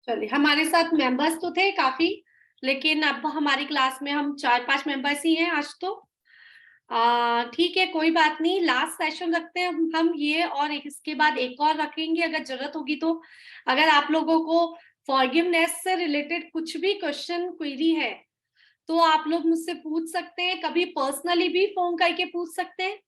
चलिए, हमारे साथ मेंबर्स तो थे काफी, लेकिन अब हमारी क्लास में हम 4-5 मेंबर्स ही हैं आज तो। ठीक है, कोई बात नहीं, लास्ट सेशन रखते हैं हम ये, और इसके बाद एक और रखेंगे अगर जरूरत होगी तो। अगर आप लोगों को फॉरगिवनेस से रिलेटेड कुछ भी क्वेश्चन क्वेरी है तो आप लोग मुझसे पूछ सकते हैं, कभी पर्सनली भी फोन करके पूछ सकते हैं,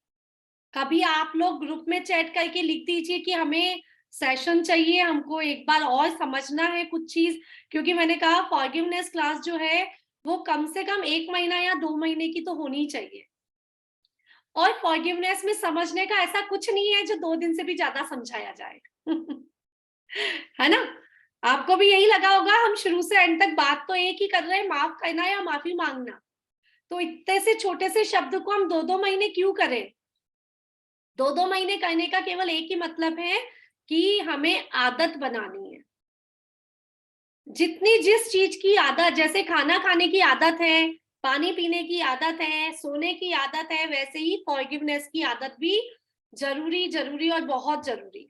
कभी आप लोग ग्रुप में चैट करके लिख दीजिए कि हमें सेशन चाहिए, हमको एक बार और समझना है कुछ चीज। क्योंकि मैंने कहा फॉरगिवनेस क्लास जो है वो कम से कम 1 महीना या 2 महीने की तो होनी चाहिए। और फॉरगिवनेस में समझने का ऐसा कुछ नहीं है जो 2 दिन से भी ज्यादा समझाया जाए है ना। आपको भी यही लगा होगा, हम शुरू से एंड तक बात तो एक ही कर रहे हैं, माफ करना या माफी मांगना। तो इतने से छोटे से शब्द को हम 2-2 महीने क्यों करें। 2-2 महीने करने का केवल एक ही मतलब है कि हमें आदत बनानी है। जितनी जिस चीज की आदत, जैसे खाना खाने की आदत है, पानी पीने की आदत है, सोने की आदत है, वैसे ही फॉरगिवनेस की आदत भी जरूरी और बहुत जरूरी।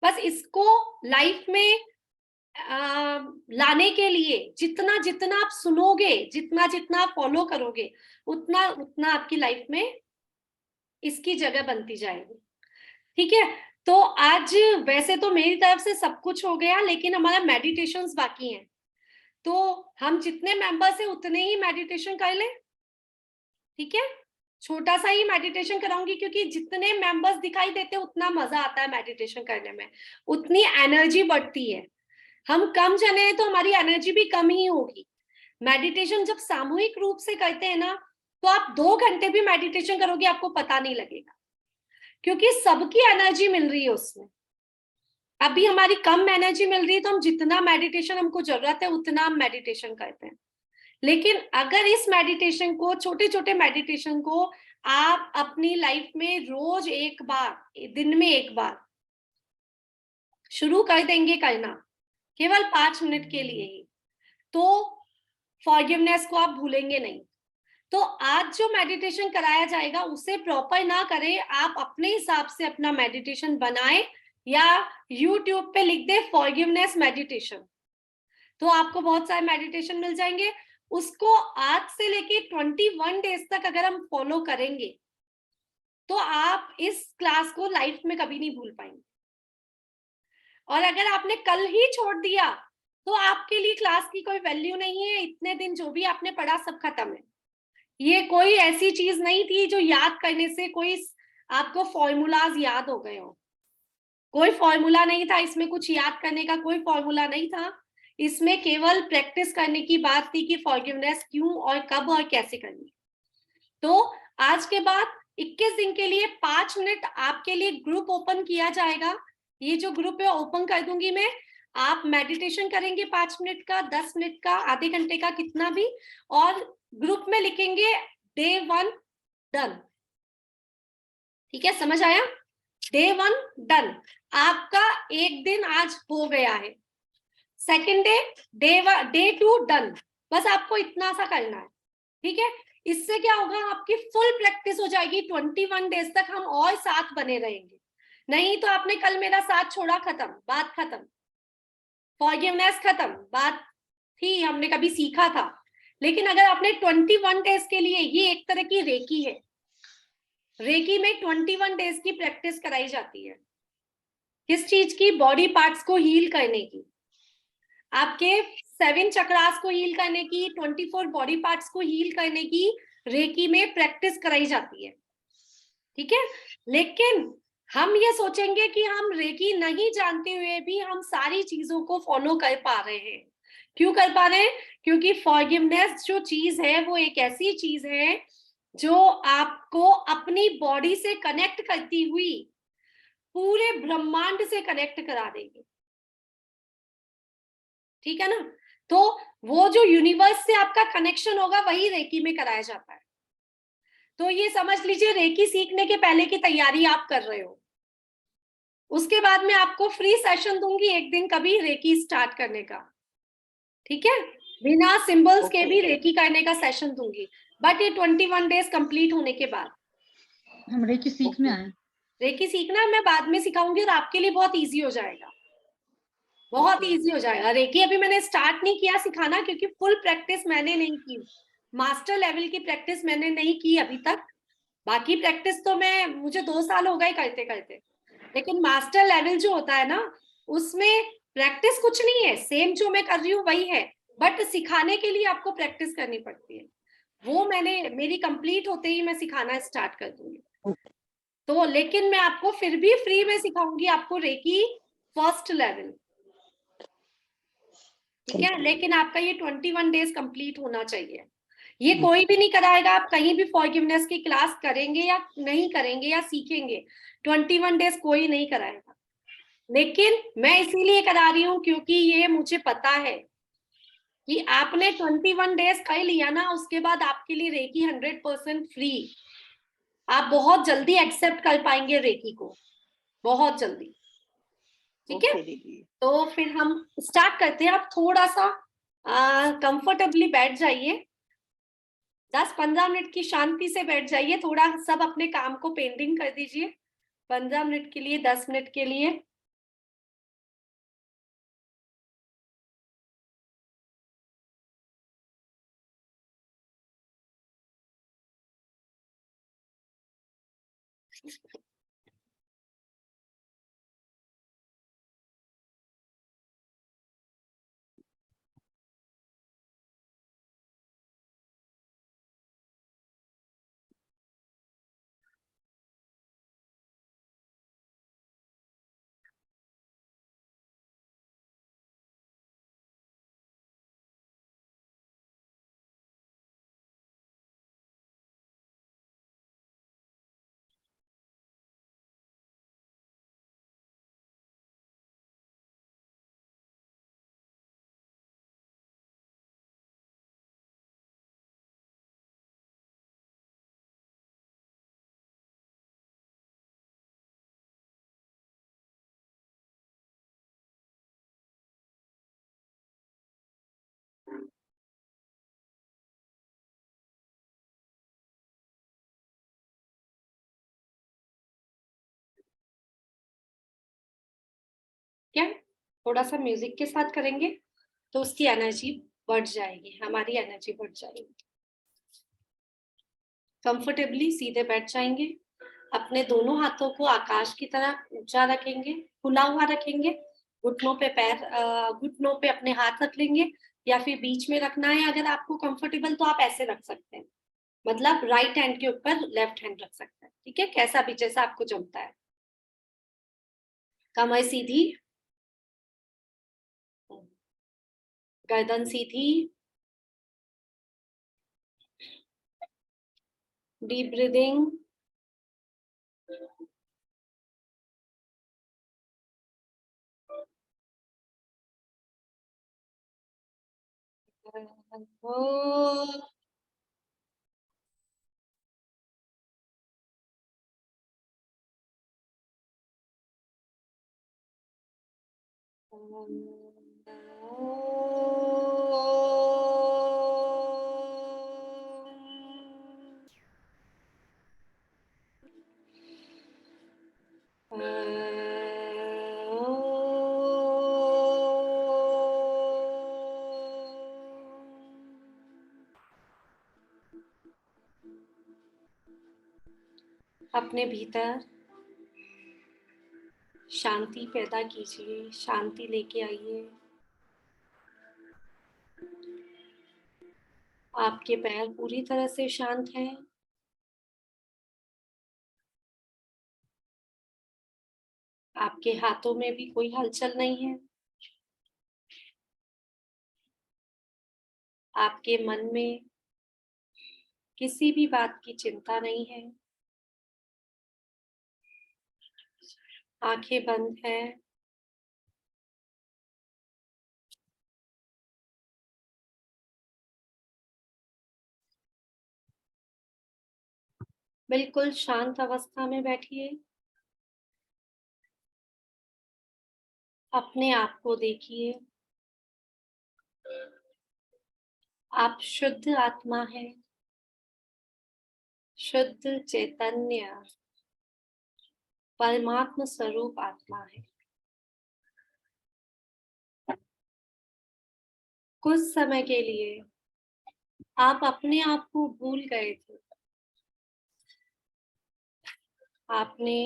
बस इसको लाइफ में लाने के लिए जितना जितना आप सुनोगे, जितना जितना आप फॉलो करोगे, उतना उतना आपकी लाइफ में इसकी जगह बनती जाएगी। ठीक है, तो आज वैसे तो मेरी तरफ से सब कुछ हो गया, लेकिन हमारा मेडिटेशंस बाकी हैं। तो हम जितने मेंबर्स हैं उतने ही मेडिटेशन कर लें। ठीक है, छोटा सा ही मेडिटेशन कराऊंगी, क्योंकि जितने मेंबर्स दिखाई देते हैं उतना मजा आता है मेडिटेशन करने में, उतनी एनर्जी बढ़ती है। हम कम जने हैं तो हमारी एनर्जी भी कम ही होगी। मेडिटेशन जब सामूहिक रूप से करते हैं ना, तो आप 2 घंटे भी मेडिटेशन करोगे आपको पता नहीं लगेगा, क्योंकि सबकी एनर्जी मिल रही है उसमें। अभी हमारी कम एनर्जी मिल रही है तो हम जितना मेडिटेशन हमको जरूरत है उतना हम मेडिटेशन करते हैं। लेकिन अगर इस मेडिटेशन को, छोटे छोटे मेडिटेशन को आप अपनी लाइफ में रोज एक बार, दिन में एक बार शुरू कर देंगे करना, केवल 5 मिनट के लिए ही, तो फॉरगिवनेस को आप भूलेंगे नहीं। तो आज जो मेडिटेशन कराया जाएगा उसे प्रॉपर ना करें, आप अपने हिसाब से अपना मेडिटेशन बनाएं, या YouTube पे लिख दे फॉरगिवनेस मेडिटेशन, तो आपको बहुत सारे मेडिटेशन मिल जाएंगे। उसको आज से लेके 21 डेज तक अगर हम फॉलो करेंगे तो आप इस क्लास को लाइफ में कभी नहीं भूल पाएंगे। और अगर आपने कल ही छोड़ दिया तो आपके लिए क्लास की कोई वैल्यू नहीं है, इतने दिन जो भी आपने पढ़ा सब खत्म है। ये कोई ऐसी चीज नहीं थी जो याद करने से कोई आपको फॉर्मूलाज याद हो गए हो, कोई फॉर्मूला नहीं था इसमें, कुछ याद करने का कोई फॉर्मूला नहीं था। इसमें केवल प्रैक्टिस करने की बात थी कि फॉरगिवनेस क्यों और कब और कैसे करनी। तो आज के बाद 21 दिन के लिए 5 मिनट आपके लिए ग्रुप ओपन किया जाएगा। ये जो ग्रुप है ओपन कर दूंगी मैं, आप मेडिटेशन करेंगे 5 मिनट का, 10 मिनट का, आधे घंटे का, कितना भी, और ग्रुप में लिखेंगे डे 1 डन। ठीक है, समझ आया? डे 1 डन, आपका एक दिन आज हो गया है। सेकेंड डे, डे 2 डन, बस आपको इतना सा करना है। ठीक है, इससे क्या होगा, आपकी फुल प्रैक्टिस हो जाएगी। 21 डेज तक हम और साथ बने रहेंगे। नहीं तो आपने कल मेरा साथ छोड़ा, खत्म, बात खत्म, फॉरगिवनेस खत्म, बात थी, हमने कभी सीखा था। लेकिन अगर आपने 21 डेज के लिए, ये एक तरह की रेकी है, रेकी में 21 डेज की प्रैक्टिस कराई जाती है। किस चीज की? बॉडी पार्ट्स को हील करने की, आपके 7 चक्रास को हील करने की, 24 बॉडी पार्ट्स को हील करने की रेकी में प्रैक्टिस कराई जाती है। ठीक है, लेकिन हम ये सोचेंगे कि हम रेकी नहीं जानते हुए भी हम सारी चीजों को फॉलो कर पा रहे हैं। क्यों कर पा रहे हैं? क्योंकि फॉरगिवनेस जो चीज है वो एक ऐसी चीज है जो आपको अपनी बॉडी से कनेक्ट करती हुई पूरे ब्रह्मांड से कनेक्ट करा देगी। ठीक है ना? तो वो जो यूनिवर्स से आपका कनेक्शन होगा वही रेकी में कराया जाता है। तो ये समझ लीजिए, रेकी सीखने के पहले की तैयारी आप कर रहे हो। उसके बाद में आपको फ्री सेशन दूंगी एक दिन कभी रेकी स्टार्ट करने का। ठीक है, बिना सिंबल्स के भी रेकी करने का सेशन दूंगी, बट ये 21 डेज कंप्लीट होने के बाद। हम रेकी सीखना है, रेकी सीखना मैं बाद में सिखाऊंगी और आपके लिए बहुत इजी हो जाएगा। बहुत इजी हो जाएगा। रेकी अभी मैंने स्टार्ट नहीं किया सिखाना, क्योंकि फुल प्रैक्टिस मैंने नहीं की, मास्टर लेवल की प्रैक्टिस मैंने नहीं की अभी तक। बाकी प्रैक्टिस तो मुझे 2 साल हो गए करते करते, लेकिन मास्टर लेवल जो होता है ना, उसमें प्रैक्टिस कुछ नहीं है, सेम जो मैं कर रही हूँ वही है, बट सिखाने के लिए आपको प्रैक्टिस करनी पड़ती है। वो मेरी कंप्लीट होते ही मैं सिखाना स्टार्ट कर दूंगी। तो लेकिन मैं आपको फिर भी फ्री में सिखाऊंगी आपको रेकी फर्स्ट लेवल, ठीक है। लेकिन आपका ये 21 डेज कंप्लीट होना चाहिए। ये कोई भी नहीं कराएगा, आप कहीं भी फॉरगिवनेस की क्लास करेंगे या नहीं करेंगे या सीखेंगे, 21 डेज कोई नहीं कराएगा। लेकिन मैं इसीलिए करा रही हूँ क्योंकि ये मुझे पता है कि आपने 21 डेज कर लिया ना, उसके बाद आपके लिए रेकी 100% फ्री। आप बहुत जल्दी एक्सेप्ट कर पाएंगे रेकी को, बहुत जल्दी, ठीक है। तो फिर हम स्टार्ट करते हैं। आप थोड़ा सा कंफर्टेबली बैठ जाइए, 10-15 मिनट की शांति से बैठ जाइए, थोड़ा सब अपने काम को पेंडिंग कर दीजिए 15 मिनट के लिए, 10 मिनट के लिए। क्या थोड़ा सा म्यूजिक के साथ करेंगे तो उसकी एनर्जी बढ़ जाएगी, हमारी एनर्जी बढ़ जाएगी। कंफर्टेबली सीधे बैठ जाएंगे, अपने दोनों हाथों को आकाश की तरह ऊंचा रखेंगे, खुला हुआ रखेंगे, घुटनों पे घुटनों पे अपने हाथ रख लेंगे, या फिर बीच में रखना है अगर आपको कंफर्टेबल तो आप ऐसे रख सकते हैं, मतलब राइट हैंड के ऊपर लेफ्ट हैंड रख सकते हैं, ठीक है, कैसा भी जैसा आपको जमता है। कमर सीधी, गर्दन सीधी, डीप ब्रीदिंग, अपने भीतर शांति पैदा कीजिए, शांति लेके आइए। आपके पैर पूरी तरह से शांत हैं, आपके हाथों में भी कोई हलचल नहीं है, आपके मन में किसी भी बात की चिंता नहीं है, आंखें बंद हैं। बिल्कुल शांत अवस्था में बैठिए, अपने आप को देखिए, आप शुद्ध आत्मा है, शुद्ध चैतन्य परमात्मा स्वरूप आत्मा है। कुछ समय के लिए आप अपने आप को भूल गए थे। आपने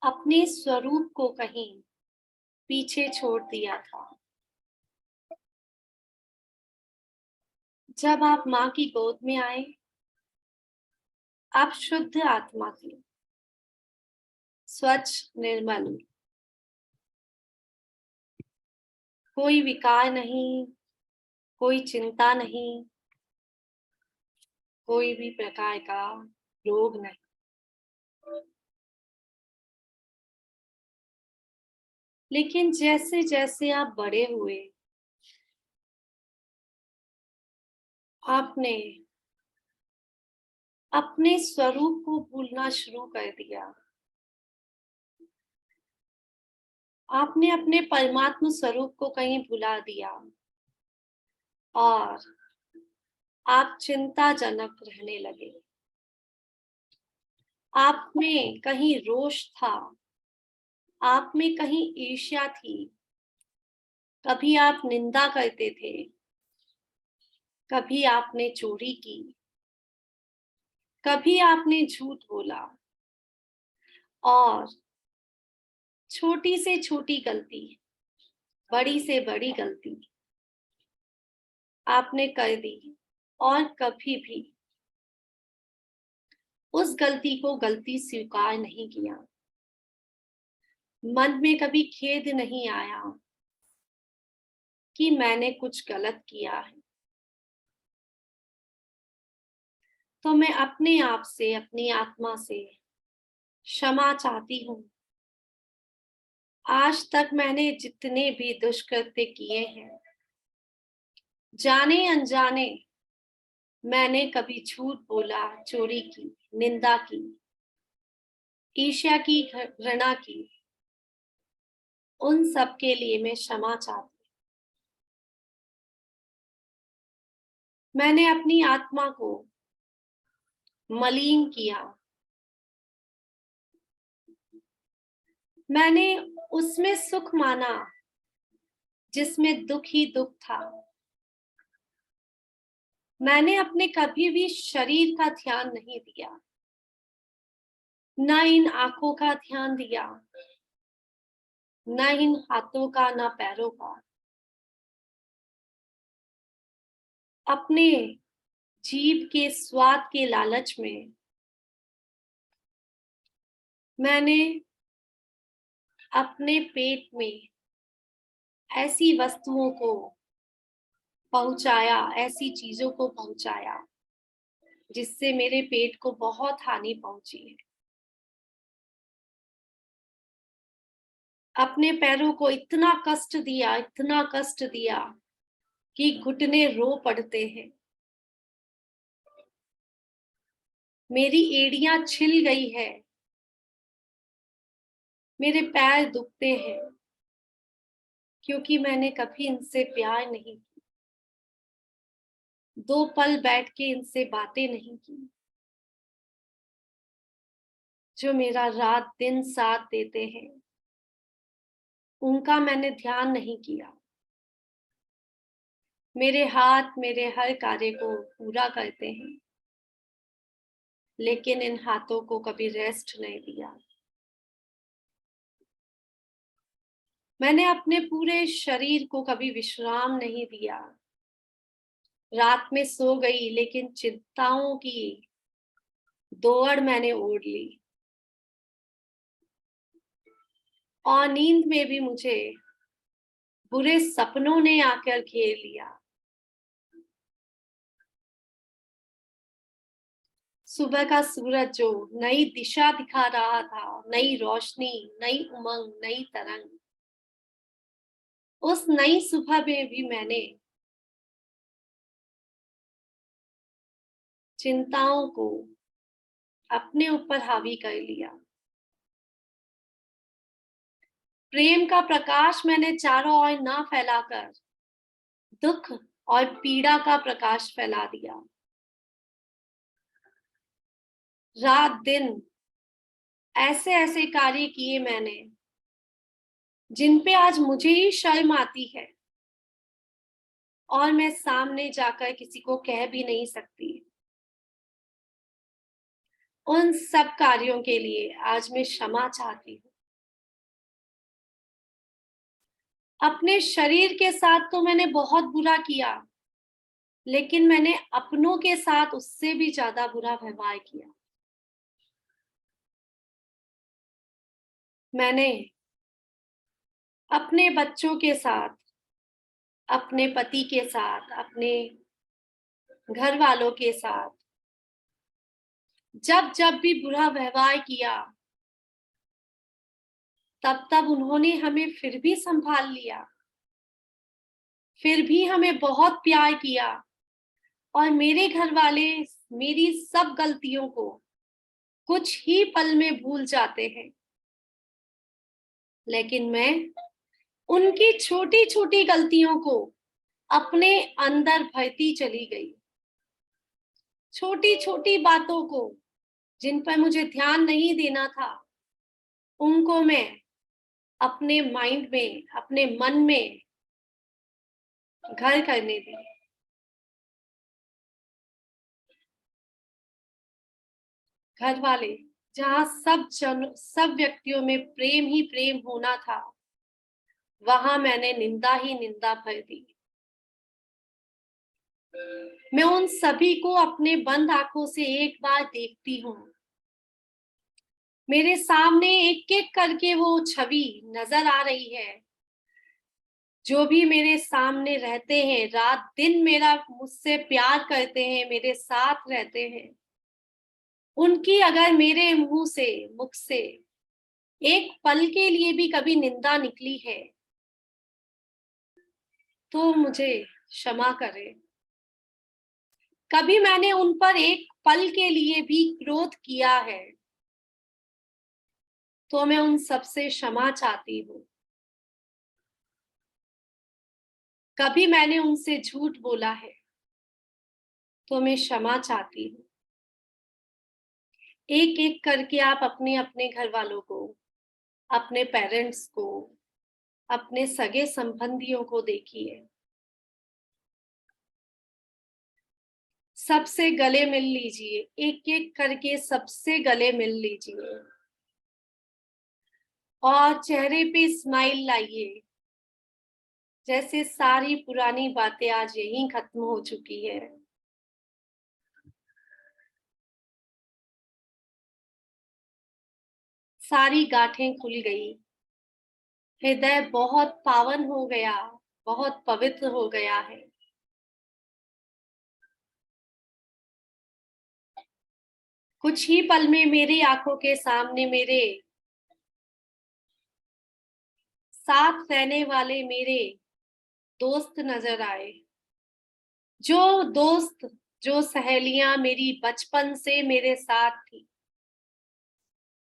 अपने स्वरूप को कहीं पीछे छोड़ दिया था। जब आप माँ की गोद में आए, आप शुद्ध आत्मा थे, स्वच्छ, निर्मल। कोई विकार नहीं, कोई चिंता नहीं, कोई भी प्रकार का रोग नहीं। लेकिन जैसे जैसे आप बड़े हुए, आपने अपने स्वरूप को भूलना शुरू कर दिया। आपने अपने परमात्मा स्वरूप को कहीं भुला दिया और आप चिंताजनक रहने लगे। आप में कहीं रोष था, आप में कहीं ईर्ष्या थी। कभी आप निंदा करते थे, कभी आपने चोरी की, कभी आपने झूठ बोला और छोटी से छोटी गलती, बड़ी से बड़ी गलती आपने कर दी और कभी भी उस गलती को गलती स्वीकार नहीं किया। मन में कभी खेद नहीं आया कि मैंने कुछ गलत किया है। तो मैं अपने आप से, अपनी आत्मा से क्षमा चाहती हूँ। आज तक मैंने जितने भी दुष्कृत्य किए हैं, जाने अनजाने, मैंने कभी झूठ बोला, चोरी की, निंदा की, ईर्ष्या की, घृणा की, उन सब के लिए मैं क्षमा चाहती हूँ। मैंने अपनी आत्मा को मलिन किया। मैंने उसमें सुख माना जिसमें दुख ही दुख था। मैंने अपने कभी भी शरीर का ध्यान नहीं दिया, न इन आंखों का ध्यान दिया, न इन हाथों का, न पैरों का। अपने जीभ के स्वाद के लालच में मैंने अपने पेट में ऐसी वस्तुओं को पहुंचाया, ऐसी चीजों को पहुंचाया जिससे मेरे पेट को बहुत हानि पहुंची है। अपने पैरों को इतना कष्ट दिया, इतना कष्ट दिया कि घुटने रो पड़ते हैं। मेरी एड़ियां छिल गई है, मेरे पैर दुखते हैं क्योंकि मैंने कभी इनसे प्यार नहीं की, 2 पल बैठ के इनसे बातें नहीं की, जो मेरा रात दिन साथ देते हैं, उनका मैंने ध्यान नहीं किया। मेरे हाथ मेरे हर कार्य को पूरा करते हैं, लेकिन इन हाथों को कभी रेस्ट नहीं दिया। मैंने अपने पूरे शरीर को कभी विश्राम नहीं दिया। रात में सो गई लेकिन चिंताओं की दौड़ मैंने ओढ़ ली और नींद में भी मुझे बुरे सपनों ने आकर घेर लिया। सुबह का सूरज जो नई दिशा दिखा रहा था, नई रोशनी, नई उमंग, नई तरंग, उस नई सुबह में भी मैंने चिंताओं को अपने ऊपर हावी कर लिया। प्रेम का प्रकाश मैंने चारों ओर ना फैलाकर दुख और पीड़ा का प्रकाश फैला दिया। रात दिन ऐसे ऐसे कार्य किए मैंने जिन पे आज मुझे ही शर्म आती है। और मैं सामने जाकर किसी को कह भी नहीं सकती। उन सब कार्यों के लिए आज मैं क्षमा चाहती हूँ। अपने शरीर के साथ तो मैंने बहुत बुरा किया, लेकिन मैंने अपनों के साथ उससे भी ज्यादा बुरा व्यवहार किया। मैंने अपने बच्चों के साथ, अपने पति के साथ, अपने घर वालों के साथ जब जब भी बुरा व्यवहार किया, तब तब उन्होंने हमें फिर भी संभाल लिया, फिर भी हमें बहुत प्यार किया। और मेरे घर वाले मेरी सब गलतियों को कुछ ही पल में भूल जाते हैं, लेकिन मैं उनकी छोटी छोटी गलतियों को अपने अंदर भरती चली गई। छोटी छोटी बातों को जिन पर मुझे ध्यान नहीं देना था, उनको मैं अपने माइंड में, अपने मन में घर करने दी। घर वाले जहाँ सब व्यक्तियों में प्रेम ही प्रेम होना था, वहां मैंने निंदा ही निंदा भर दी। मैं उन सभी को अपने बंद आंखों से एक बार देखती हूँ। मेरे सामने एक एक करके वो छवि नजर आ रही है। जो भी मेरे सामने रहते हैं, रात दिन मेरा मुझसे प्यार करते हैं, मेरे साथ रहते हैं, उनकी अगर मेरे मुख से एक पल के लिए भी कभी निंदा निकली है, तो मुझे क्षमा करें। कभी मैंने उन पर एक पल के लिए भी क्रोध किया है, तो मैं उन सबसे क्षमा चाहती हूँ। कभी मैंने उनसे झूठ बोला है, तो मैं क्षमा चाहती हूँ। एक एक करके आप अपने अपने घर वालों को, अपने पेरेंट्स को, अपने सगे संबंधियों को देखिए। सबसे गले मिल लीजिए, एक एक करके सबसे गले मिल लीजिए और चेहरे पे स्माइल लाइए, जैसे सारी पुरानी बातें आज यहीं खत्म हो चुकी है। सारी गांठें खुल गई, हृदय बहुत पावन हो गया, बहुत पवित्र हो गया है। कुछ ही पल में मेरी आंखों के सामने मेरे साथ रहने वाले मेरे दोस्त नजर आए। जो दोस्त, जो सहेलियां मेरी बचपन से मेरे साथ थी,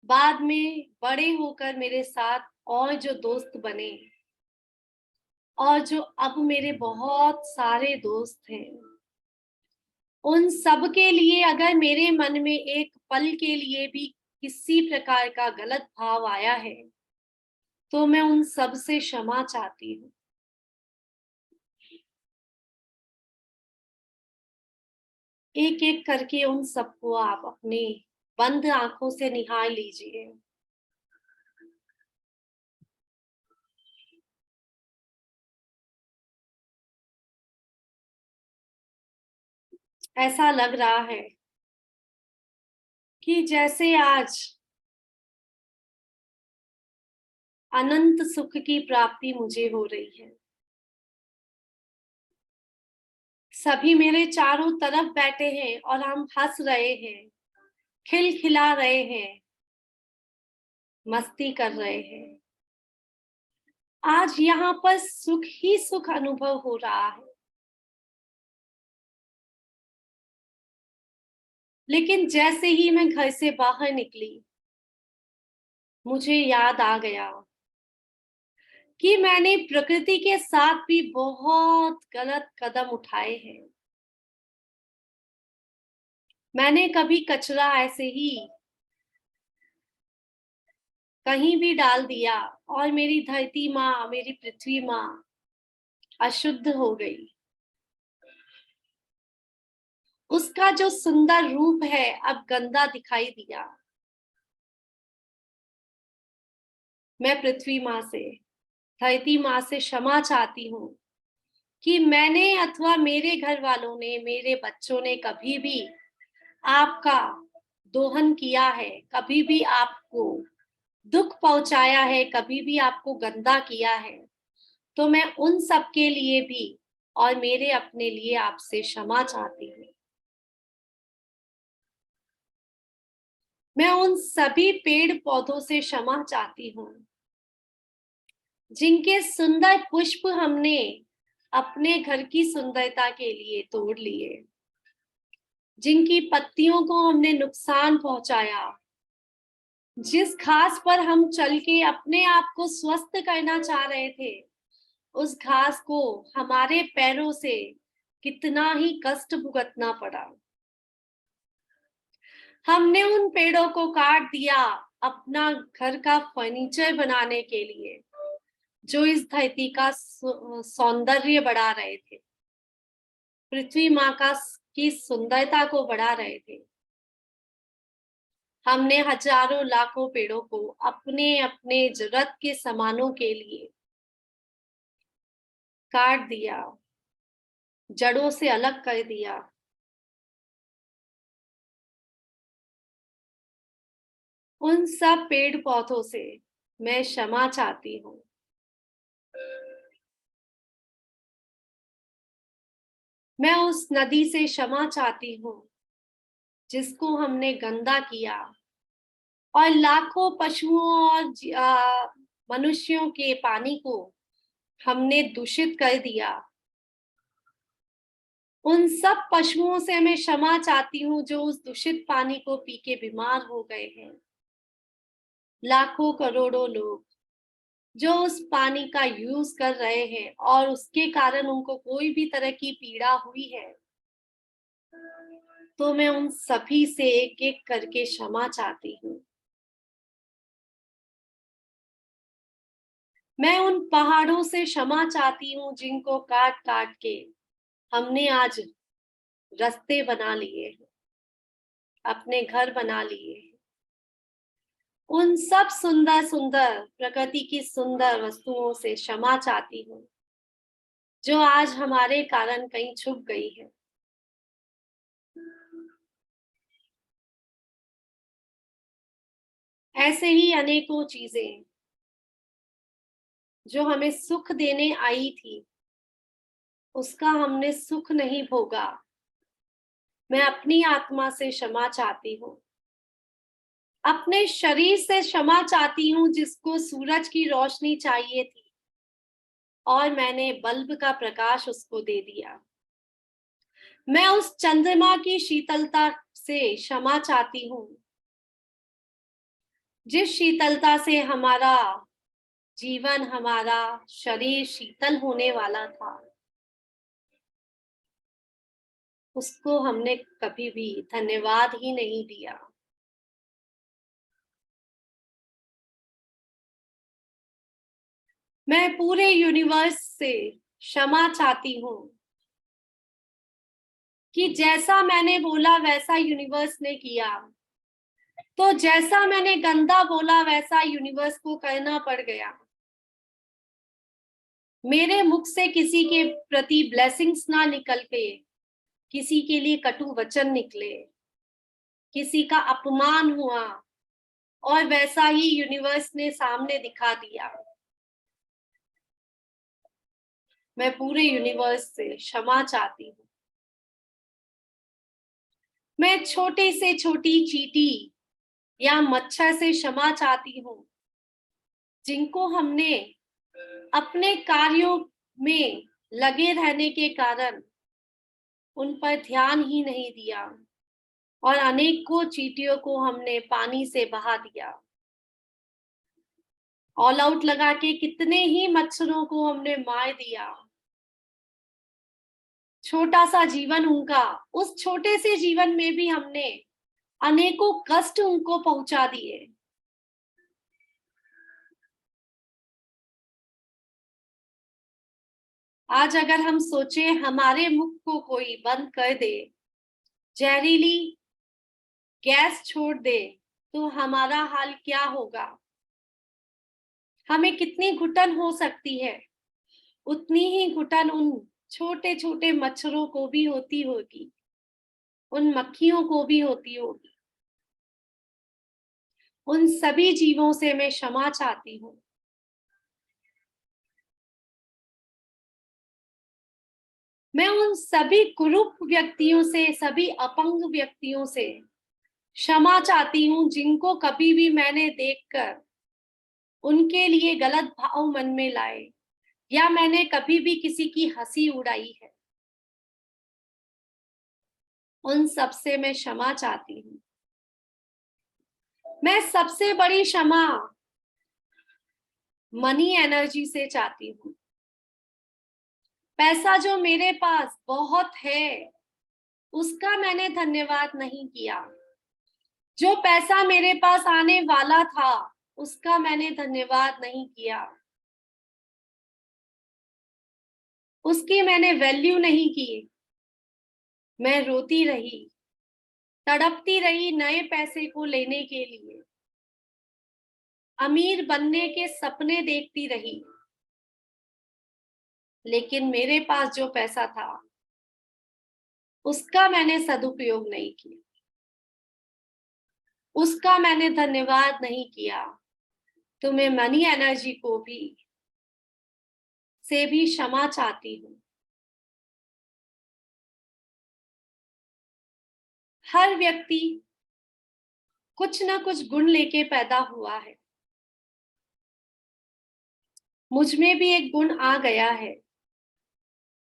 बाद में बड़े होकर मेरे साथ और जो दोस्त बने, और जो अब मेरे बहुत सारे दोस्त हैं, उन सब के लिए अगर मेरे मन में एक पल के लिए भी किसी प्रकार का गलत भाव आया है, तो मैं उन सब से क्षमा चाहती हूँ। एक एक करके उन सबको आप अपने बंद आंखों से निहार लीजिए। ऐसा लग रहा है कि जैसे आज अनंत सुख की प्राप्ति मुझे हो रही है। सभी मेरे चारों तरफ बैठे हैं और हम हंस रहे हैं, खिलखिला रहे हैं, मस्ती कर रहे हैं। आज यहाँ पर सुख ही सुख अनुभव हो रहा है। लेकिन जैसे ही मैं घर से बाहर निकली, मुझे याद आ गया कि मैंने प्रकृति के साथ भी बहुत गलत कदम उठाए हैं। मैंने कभी कचरा ऐसे ही कहीं भी डाल दिया और मेरी धरती माँ, मेरी पृथ्वी माँ अशुद्ध हो गई। उसका जो सुंदर रूप है अब गंदा दिखाई दिया। मैं पृथ्वी माँ से, धरती माँ से क्षमा चाहती हूँ कि मैंने अथवा मेरे घर वालों ने, मेरे बच्चों ने कभी भी आपका दोहन किया है, कभी भी आपको दुख पहुंचाया है, कभी भी आपको गंदा किया है, तो मैं उन सब के लिए भी और मेरे अपने लिए आपसे क्षमा चाहती हूँ। मैं उन सभी पेड़ पौधों से क्षमा चाहती हूँ जिनके सुंदर पुष्प हमने अपने घर की सुंदरता के लिए तोड़ लिए, जिनकी पत्तियों को हमने नुकसान पहुंचाया, जिस घास पर हम चल के अपने आप को स्वस्थ करना चाह रहे थे, उस घास को हमारे पैरों से कितना ही कष्ट भुगतना पड़ा। हमने उन पेड़ों को काट दिया अपना घर का फर्नीचर बनाने के लिए, जो इस धरती का सौंदर्य बढ़ा रहे थे, पृथ्वी माँ का की सुंदरता को बढ़ा रहे थे। हमने हजारों लाखों पेड़ों को अपने अपने जरूरत के सामानों के लिए काट दिया, जड़ों से अलग कर दिया। उन सब पेड़ पौधों से मैं क्षमा चाहती हूँ। मैं उस नदी से क्षमा चाहती हूँ जिसको हमने गंदा किया और लाखों पशुओं और मनुष्यों के पानी को हमने दूषित कर दिया। उन सब पशुओं से मैं क्षमा चाहती हूँ जो उस दूषित पानी को पी के बीमार हो गए हैं। लाखों करोड़ों लोग जो उस पानी का यूज कर रहे हैं और उसके कारण उनको कोई भी तरह की पीड़ा हुई है, तो मैं उन सभी से एक एक करके क्षमा चाहती हूँ। मैं उन पहाड़ों से क्षमा चाहती हूँ जिनको काट काट के हमने आज रास्ते बना लिए हैं, अपने घर बना लिए हैं। उन सब सुंदर सुंदर प्रकृति की सुंदर वस्तुओं से क्षमा चाहती हूँ जो आज हमारे कारण कहीं छुप गई है। ऐसे ही अनेकों चीजें जो हमें सुख देने आई थी, उसका हमने सुख नहीं भोगा। मैं अपनी आत्मा से क्षमा चाहती हूँ, अपने शरीर से क्षमा चाहती हूँ जिसको सूरज की रोशनी चाहिए थी और मैंने बल्ब का प्रकाश उसको दे दिया। मैं उस चंद्रमा की शीतलता से क्षमा चाहती हूँ जिस शीतलता से हमारा जीवन, हमारा शरीर शीतल होने वाला था, उसको हमने कभी भी धन्यवाद ही नहीं दिया। मैं पूरे यूनिवर्स से क्षमा चाहती हूँ कि जैसा मैंने बोला वैसा यूनिवर्स ने किया, तो जैसा मैंने गंदा बोला वैसा यूनिवर्स को करना पड़ गया। मेरे मुख से किसी के प्रति ब्लेसिंग्स ना निकल के किसी के लिए कटु वचन निकले, किसी का अपमान हुआ और वैसा ही यूनिवर्स ने सामने दिखा दिया। मैं पूरे यूनिवर्स से क्षमा चाहती हूँ। मैं छोटे से छोटी चींटी या मच्छर से क्षमा चाहती हूँ जिनको हमने अपने कार्यों में लगे रहने के कारण उन पर ध्यान ही नहीं दिया और अनेकों चींटियों को हमने पानी से बहा दिया। ऑल आउट लगा के कितने ही मच्छरों को हमने मार दिया। छोटा सा जीवन उनका, उस छोटे से जीवन में भी हमने अनेकों कष्ट उनको पहुंचा दिए। आज अगर हम सोचे हमारे मुख को कोई बंद कर दे जहरीली गैस छोड़ दे तो हमारा हाल क्या होगा। हमें कितनी घुटन हो सकती है, उतनी ही घुटन उन छोटे छोटे मच्छरों को भी होती होगी, उन मक्खियों को भी होती होगी। उन सभी जीवों से मैं क्षमा चाहती हूँ। मैं उन सभी कुरूप व्यक्तियों से, सभी अपंग व्यक्तियों से क्षमा चाहती हूँ, जिनको कभी भी मैंने देखकर उनके लिए गलत भाव मन में लाए, या मैंने कभी भी किसी की हंसी उड़ाई है। उन सब से मैं क्षमा चाहती हूँ। मैं सबसे बड़ी क्षमा मनी एनर्जी से चाहती हूँ। पैसा जो मेरे पास बहुत है, उसका मैंने धन्यवाद नहीं किया। जो पैसा मेरे पास आने वाला था, उसका मैंने धन्यवाद नहीं किया। उसकी मैंने वैल्यू नहीं की। मैं रोती रही, तड़पती रही नए पैसे को लेने के लिए, अमीर बनने के सपने देखती रही। लेकिन मेरे पास जो पैसा था, उसका मैंने सदुपयोग नहीं किया, उसका मैंने धन्यवाद नहीं किया। तो मैं मनी एनर्जी को भी से भी क्षमा चाहती हूँ। हर व्यक्ति कुछ ना कुछ गुण लेके पैदा हुआ है। मुझ में भी एक गुण आ गया है।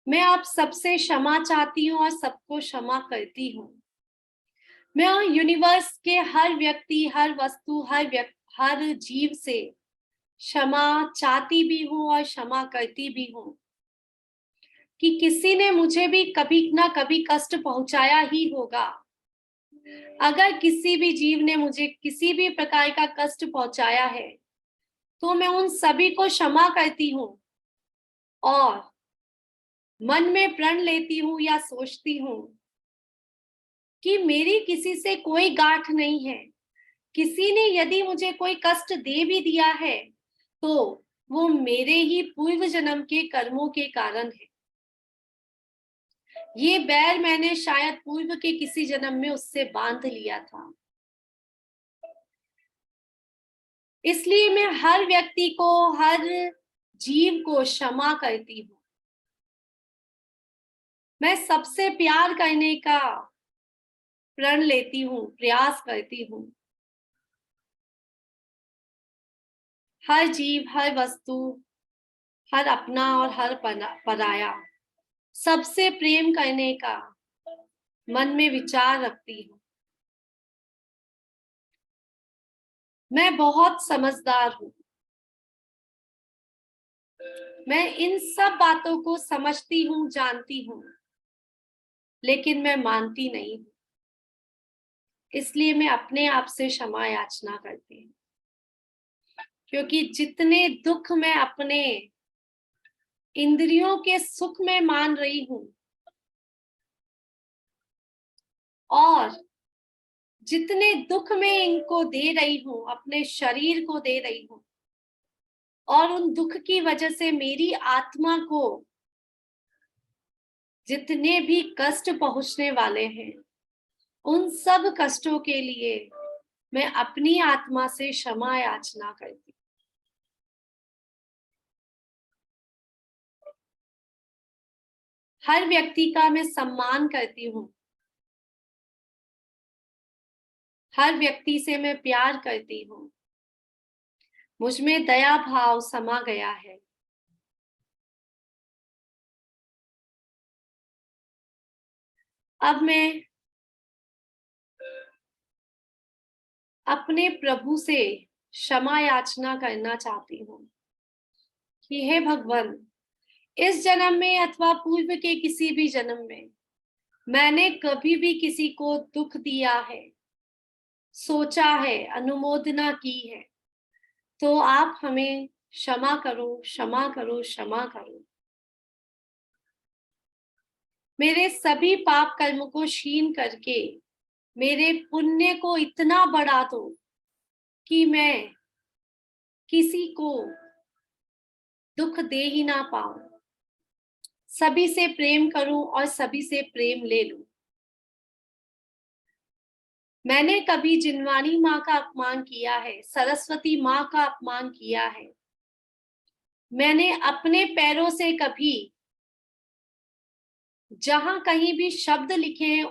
मैं आप सबसे क्षमा चाहती हूँ और सबको क्षमा करती हूँ। मैं यूनिवर्स के हर व्यक्ति, हर वस्तु, हर जीव से क्षमा चाहती भी हूँ और क्षमा करती भी हूँ कि किसी ने मुझे भी कभी ना कभी कष्ट पहुंचाया ही होगा। अगर किसी भी जीव ने मुझे किसी भी प्रकार का कष्ट पहुंचाया है, तो मैं उन सभी को क्षमा करती हूँ और मन में प्रण लेती हूँ या सोचती हूँ कि मेरी किसी से कोई गांठ नहीं है। किसी ने यदि मुझे कोई कष्ट दे भी दिया है, तो वो मेरे ही पूर्व जन्म के कर्मों के कारण है। ये बैर मैंने शायद पूर्व के किसी जन्म में उससे बांध लिया था। इसलिए मैं हर व्यक्ति को, हर जीव को क्षमा करती हूँ। मैं सबसे प्यार करने का प्रण लेती हूँ, प्रयास करती हूँ। हर जीव, हर वस्तु, हर अपना और हर पराया, सबसे प्रेम करने का मन में विचार रखती हूँ। मैं बहुत समझदार हूँ। मैं इन सब बातों को समझती हूँ, जानती हूँ, लेकिन मैं मानती नहीं हूँ। इसलिए मैं अपने आप से क्षमा याचना करती हूँ, क्योंकि जितने दुख मैं अपने इंद्रियों के सुख में मान रही हूँ, और जितने दुख मैं इनको दे रही हूँ, अपने शरीर को दे रही हूँ, और उन दुख की वजह से मेरी आत्मा को जितने भी कष्ट पहुंचने वाले हैं, उन सब कष्टों के लिए मैं अपनी आत्मा से क्षमा याचना करती हूँ। हर व्यक्ति का मैं सम्मान करती हूँ। हर व्यक्ति से मैं प्यार करती हूँ। मुझ में दया भाव समा गया है। अब मैं अपने प्रभु से क्षमा याचना करना चाहती हूँ कि हे भगवान, इस जन्म में अथवा पूर्व के किसी भी जन्म में मैंने कभी भी किसी को दुख दिया है, सोचा है, अनुमोदना की है, तो आप हमें क्षमा करो, क्षमा करो, क्षमा करो। मेरे सभी पाप कर्म को क्षीण करके मेरे पुण्य को इतना बढ़ा दो कि मैं किसी को दुख दे ही ना पाऊं, सभी से प्रेम करूं और सभी से प्रेम ले लूं। मैंने कभी जिनवानी माँ का अपमान किया है, सरस्वती माँ का अपमान किया है। मैंने अपने पैरों से कभी जहां कहीं भी शब्द लिखे हैं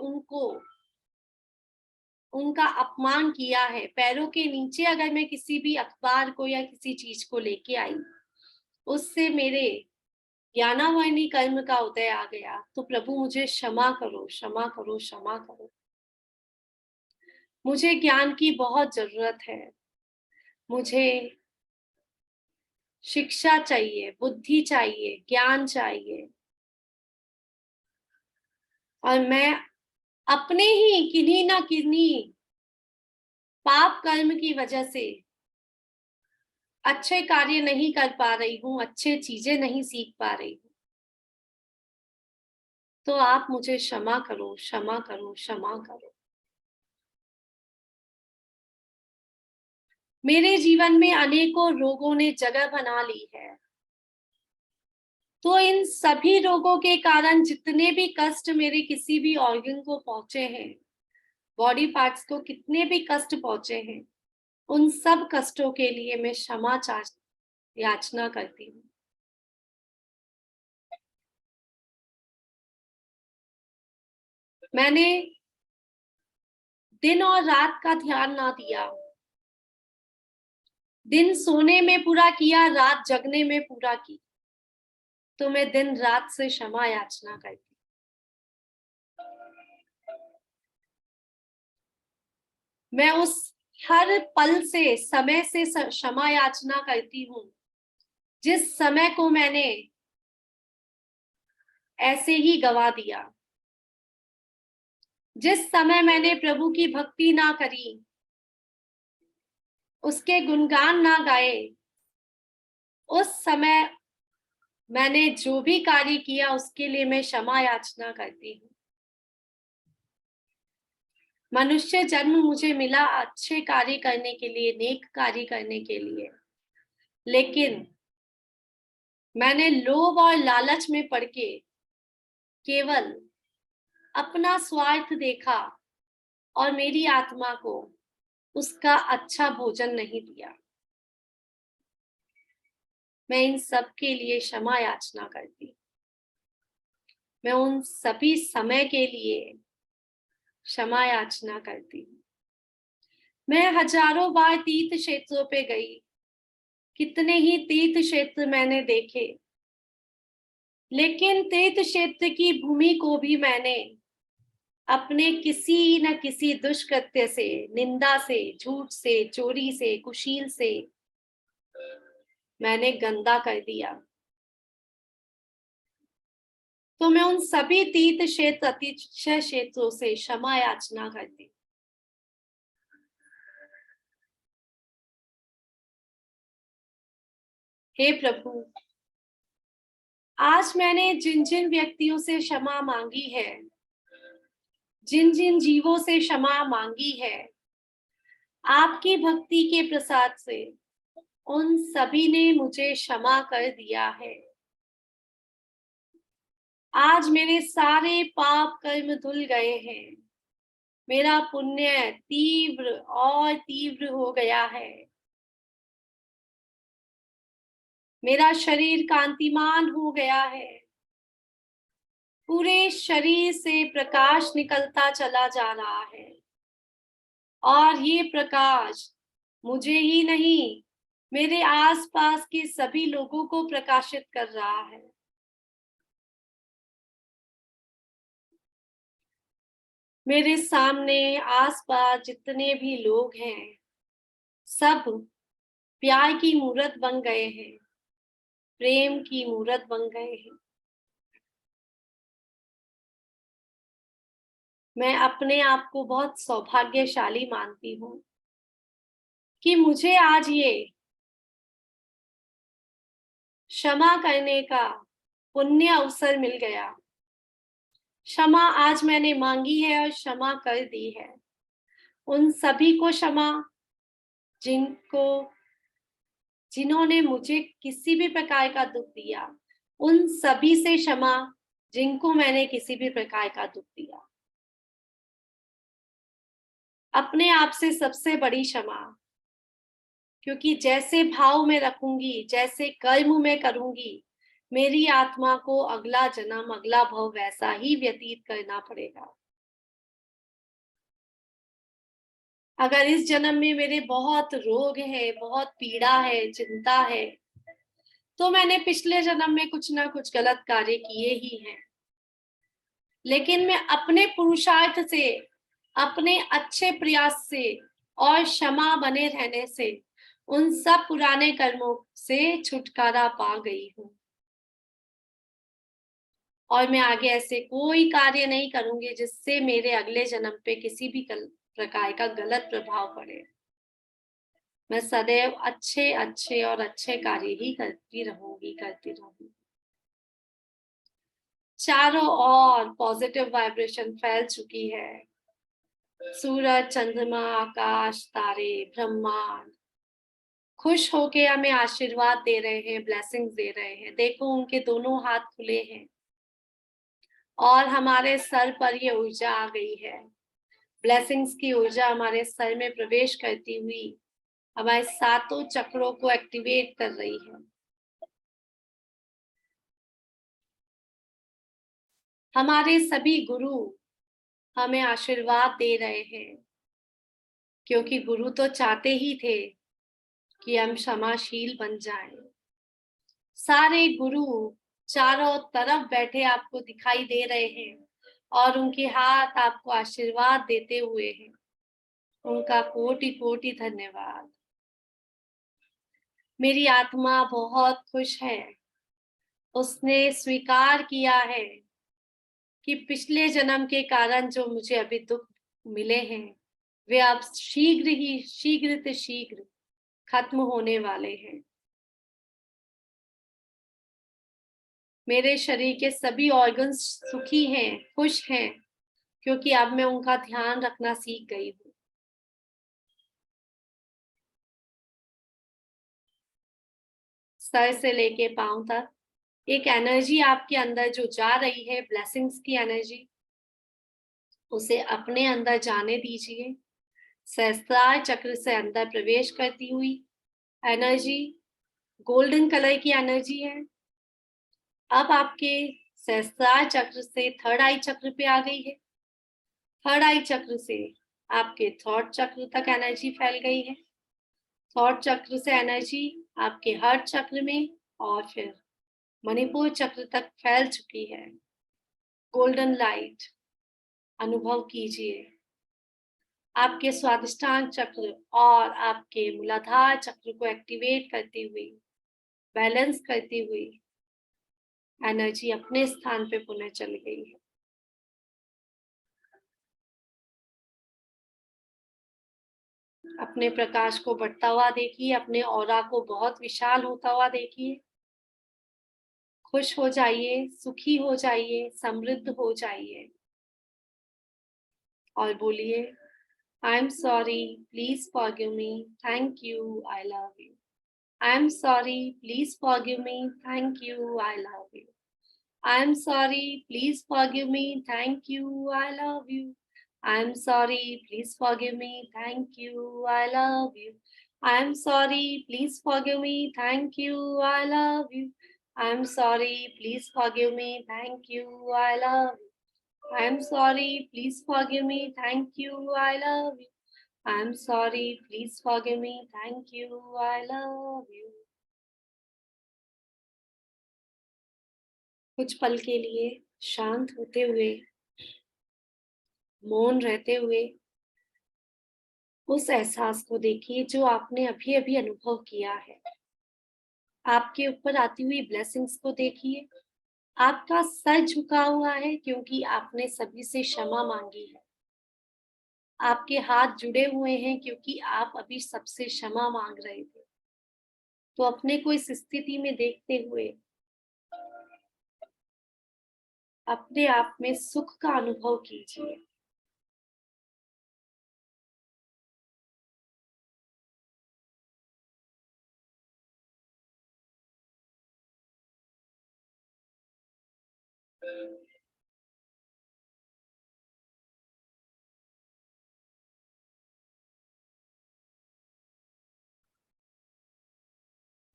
उनका अपमान किया है। पैरों के नीचे अगर मैं किसी भी अखबार को या किसी चीज को लेके आई, उससे मेरे ज्ञानावाहिनी कर्म का उदय आ गया, तो प्रभु मुझे क्षमा करो, क्षमा करो, क्षमा करो। मुझे ज्ञान की बहुत जरूरत है। मुझे शिक्षा चाहिए, बुद्धि चाहिए, ज्ञान चाहिए। और मैं अपने ही किन्हीं ना किन्हीं पाप कर्म की वजह से अच्छे कार्य नहीं कर पा रही हूँ, अच्छे चीजें नहीं सीख पा रही हूँ। तो आप मुझे क्षमा करो, क्षमा करो, क्षमा करो। मेरे जीवन में अनेकों रोगों ने जगह बना ली है। तो इन सभी रोगों के कारण जितने भी कष्ट मेरे किसी भी ऑर्गन को पहुंचे हैं, बॉडी पार्ट्स को कितने भी कष्ट पहुंचे हैं, उन सब कष्टों के लिए मैं क्षमा याचना करती हूँ। मैंने दिन और रात का ध्यान ना दिया, दिन सोने में पूरा किया, रात जगने में पूरा की, तो मैं दिन रात से क्षमा याचना करती। मैं उस हर पल से, समय से क्षमा याचना करती हूँ जिस समय को मैंने ऐसे ही गवा दिया, जिस समय मैंने प्रभु की भक्ति ना करी, उसके गुणगान ना गाए, उस समय मैंने जो भी कार्य किया उसके लिए मैं क्षमा याचना करती हूँ। मनुष्य जन्म मुझे मिला अच्छे कार्य करने के लिए, नेक कार्य करने के लिए, लेकिन मैंने लोभ और लालच में पड़ के केवल अपना स्वार्थ देखा और मेरी आत्मा को उसका अच्छा भोजन नहीं दिया। मैं इन सब के लिए क्षमा याचना करती। मैं उन सभी समय के लिए क्षमा याचना करती हूँ। मैं हजारों बार तीर्थ क्षेत्रों पे गई, कितने ही तीर्थ क्षेत्र मैंने देखे, लेकिन तीर्थ क्षेत्र की भूमि को भी मैंने अपने किसी न किसी दुष्कृत्य से, निंदा से, झूठ से, चोरी से, कुशील से मैंने गंदा कर दिया। तो मैं उन सभी तीर्थ क्षेत्र, अतिशय क्षेत्रों से क्षमा याचना करती। हे प्रभु, आज मैंने जिन जिन व्यक्तियों से क्षमा मांगी है, जिन जिन जीवों से क्षमा मांगी है, आपकी भक्ति के प्रसाद से उन सभी ने मुझे क्षमा कर दिया है। आज मेरे सारे पाप कर्म धुल गए हैं। मेरा पुण्य तीव्र और तीव्र हो गया है। मेरा शरीर कांतिमान हो गया है। पूरे शरीर से प्रकाश निकलता चला जा रहा है और ये प्रकाश मुझे ही नहीं, मेरे आसपास के सभी लोगों को प्रकाशित कर रहा है। मेरे सामने आसपास जितने भी लोग हैं, सब प्यार की मूर्त बन गए हैं, प्रेम की मूर्त बन गए हैं। मैं अपने आप को बहुत सौभाग्यशाली मानती हूँ कि मुझे आज ये क्षमा करने का पुण्य अवसर मिल गया। क्षमा आज मैंने मांगी है और क्षमा कर दी है। उन सभी को क्षमा जिन्होंने मुझे किसी भी प्रकार का दुख दिया, उन सभी से क्षमा जिनको मैंने किसी भी प्रकार का दुख दिया। अपने आप से सबसे बड़ी क्षमा, क्योंकि जैसे भाव में रखूंगी, जैसे कर्म में करूंगी, मेरी आत्मा को अगला जन्म, अगला भव वैसा ही व्यतीत करना पड़ेगा। अगर इस जन्म में मेरे बहुत रोग है, बहुत पीड़ा है, चिंता है, तो मैंने पिछले जन्म में कुछ ना कुछ गलत कार्य किए ही हैं। लेकिन मैं अपने पुरुषार्थ से, अपने अच्छे प्रयास से और क्षमा बने रहने से उन सब पुराने कर्मों से छुटकारा पा गई हूँ। और मैं आगे ऐसे कोई कार्य नहीं करूंगी जिससे मेरे अगले जन्म पे किसी भी प्रकार का गलत प्रभाव पड़े। मैं सदैव अच्छे अच्छे और अच्छे कार्य ही करती रहूंगी। चारों ओर पॉजिटिव वाइब्रेशन फैल चुकी है। सूरज, चंद्रमा, आकाश, तारे, ब्रह्मांड खुश होके हमें आशीर्वाद दे रहे हैं, ब्लेसिंग्स दे रहे हैं। देखो उनके दोनों हाथ खुले हैं और हमारे सर पर ये ऊर्जा आ गई है। ब्लेसिंग्स की ऊर्जा हमारे सर में प्रवेश करती हुई हमारे सातों चक्रों को एक्टिवेट कर रही है। हमारे सभी गुरु हमें आशीर्वाद दे रहे हैं, क्योंकि गुरु तो चाहते ही थे कि हम क्षमाशील बन जाएं। सारे गुरु चारों तरफ बैठे आपको दिखाई दे रहे हैं और उनके हाथ आपको आशीर्वाद देते हुए हैं। उनका कोटि कोटि धन्यवाद। मेरी आत्मा बहुत खुश है। उसने स्वीकार किया है कि पिछले जन्म के कारण जो मुझे अभी दुख मिले हैं, वे अब शीघ्र खत्म होने वाले हैं। मेरे शरीर के सभी ऑर्गन्स सुखी हैं, खुश हैं, क्योंकि अब मैं उनका ध्यान रखना सीख गई हूँ। सर से लेके पांव तक एक एनर्जी आपके अंदर जो जा रही है, ब्लेसिंग्स की एनर्जी, उसे अपने अंदर जाने दीजिए। सहस्त्रार चक्र से अंदर प्रवेश करती हुई एनर्जी गोल्डन कलर की एनर्जी है। अब आपके सहस्त्रार चक्र से थर्ड आई चक्र पे आ गई है। थर्ड आई चक्र से आपके थॉट चक्र तक एनर्जी फैल गई है। थॉट चक्र से एनर्जी आपके हार्ट चक्र में और फिर मणिपुर चक्र तक फैल चुकी है। गोल्डन लाइट अनुभव कीजिए। आपके स्वादिष्टान चक्र और आपके मूलाधार चक्र को एक्टिवेट करती हुई, बैलेंस करती हुई एनर्जी अपने स्थान पे पुनः चल गई है। अपने प्रकाश को बढ़ता हुआ देखिए, अपने ऑरा को बहुत विशाल होता हुआ देखिए। खुश हो जाइए, सुखी हो जाइए, समृद्ध हो जाइए और बोलिए, I am sorry, please forgive me, thank you, I love you. I am sorry, please forgive me, thank you, I love you. I'm sorry, please forgive me, thank you, I love you. I'm sorry, please forgive me, thank you, I love you. I'm sorry, please forgive me, thank you, I love you. I'm sorry, please forgive me, thank you, I love you. I'm sorry, please forgive me, thank you, I love you. I'm sorry, please forgive me, thank you, I love you. कुछ पल के लिए शांत होते हुए, मौन रहते हुए उस एहसास को देखिए जो आपने अभी अभी अनुभव किया है। आपके ऊपर आती हुई ब्लेसिंग्स को देखिए। आपका सर झुका हुआ है क्योंकि आपने सभी से क्षमा मांगी है। आपके हाथ जुड़े हुए हैं क्योंकि आप अभी सबसे क्षमा मांग रहे थे। तो अपने को इस स्थिति में देखते हुए अपने आप में सुख का अनुभव कीजिए।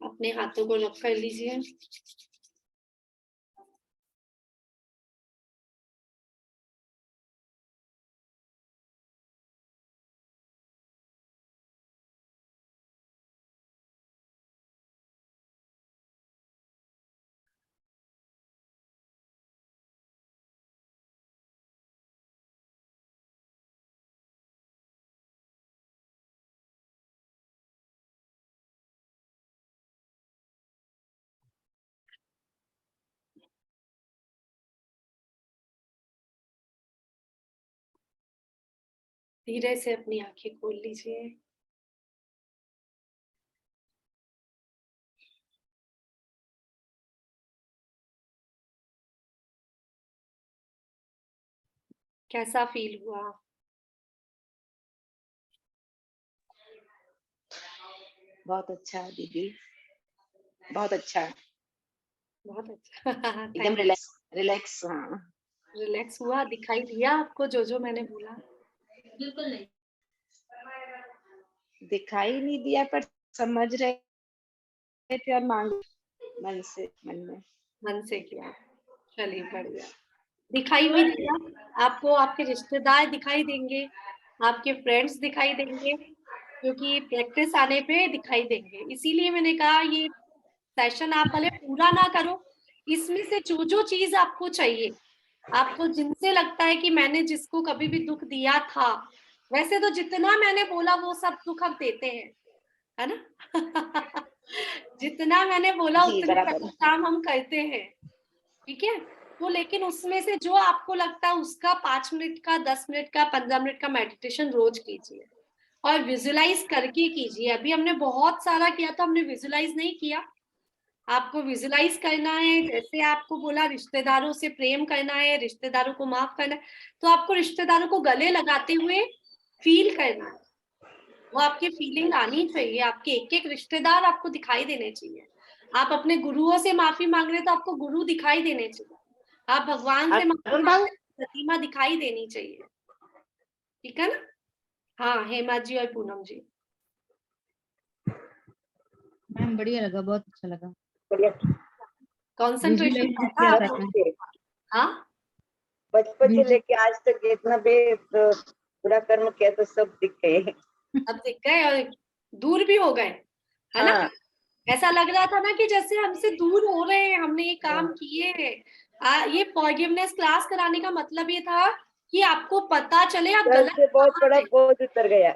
अपने हाथों को रब कर लीजिए। धीरे से अपनी आंखें खोल लीजिए। कैसा फील हुआ? बहुत अच्छा दीदी, बहुत अच्छा, बहुत अच्छा। एकदम रिलैक्स रिलैक्स। हाँ, रिलैक्स हुआ? दिखाई दिया आपको जो मैंने बोला? बिल्कुल नहीं। दिखाई नहीं दिया पर समझ रहे थे और मांग मन से, मन में। मन से किया। चलिए बढ़िया। दिखाई भी दिया आपको, आपके रिश्तेदार दिखाई देंगे, आपके फ्रेंड्स दिखाई देंगे, क्योंकि प्रैक्टिस आने पे दिखाई देंगे। इसीलिए मैंने कहा ये सेशन आप भले पूरा ना करो, इसमें से जो चीज आपको चाहिए, आपको जिनसे लगता है कि मैंने जिसको कभी भी दुख दिया था, वैसे तो जितना मैंने बोला वो सब दुख अब देते हैं, है ना? जितना मैंने बोला जी उतने बराबर। काम हम करते हैं, ठीक है? तो लेकिन उसमें से जो आपको लगता है उसका 5 मिनट का, 10 मिनट का, 15 मिनट का मेडिटेशन रोज कीजिए और विजुलाइज करके कीजिए। अभी हमने बहुत सारा किया तो हमने विजुलाइज नहीं किया। आपको विजुलाइज करना है, जैसे आपको बोला रिश्तेदारों से प्रेम करना है, रिश्तेदारों को माफ करना है, तो आपको रिश्तेदारों को गले लगाते हुए फील करना है। वो आपकी फीलिंग आनी चाहिए, आपके एक एक रिश्तेदार आपको दिखाई देने चाहिए। आप अपने गुरुओं से माफी मांग रहे तो आपको गुरु दिखाई देने चाहिए। आप भगवान से माफी अरुण मांग बाबू, रहे तो प्रतिमा दिखाई देनी चाहिए, ठीक है ना? हाँ, हेमा जी और पूनम जी। मैम बढ़िया लगा, बहुत अच्छा लगा। बढ़िया। कॉन्सेंट्रेशन विजुअलाइज भी था किया आपको? साथ में। हाँ, बचपन से विजु लेके आज तक इतना बुरा कर्म किया तो सब दिख गए। अब दिख गए और दूर भी हो गए, है ना? हाँ ऐसा लग रहा था ना कि जैसे हमसे दूर हो रहे हैं, हमने ये काम हाँ। किए हैं। ये फॉरगिवनेस क्लास कराने का मतलब ये था कि आपको पता चले आप सर गलत से बहुत कहाँ बड़ा हैं। बोझ उतर गया।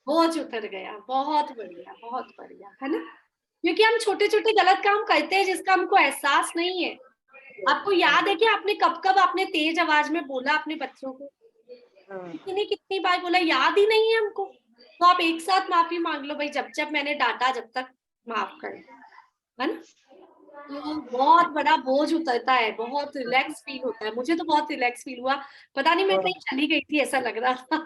बोझ उतर गया। बहुत बढ़िया, बहुत बढ़िया, है ना? क्योंकि हम छोटे छोटे गलत काम करते हैं जिसका हमको एहसास नहीं है। आपको याद है कि आपने कब कब आपने तेज आवाज में बोला अपने बच्चों को? हाँ। कितनी कितनी बार बोला, याद ही नहीं है हमको। तो आप एक साथ माफी मांग लो भाई, जब जब मैंने डांटा जब तक माफ कर दो, है ना? तो बहुत बड़ा बोझ उतरता है, बहुत रिलैक्स फील होता है। मुझे तो बहुत रिलैक्स फील हुआ। पता नहीं मैं कहीं चली गई थी ऐसा लग रहा था।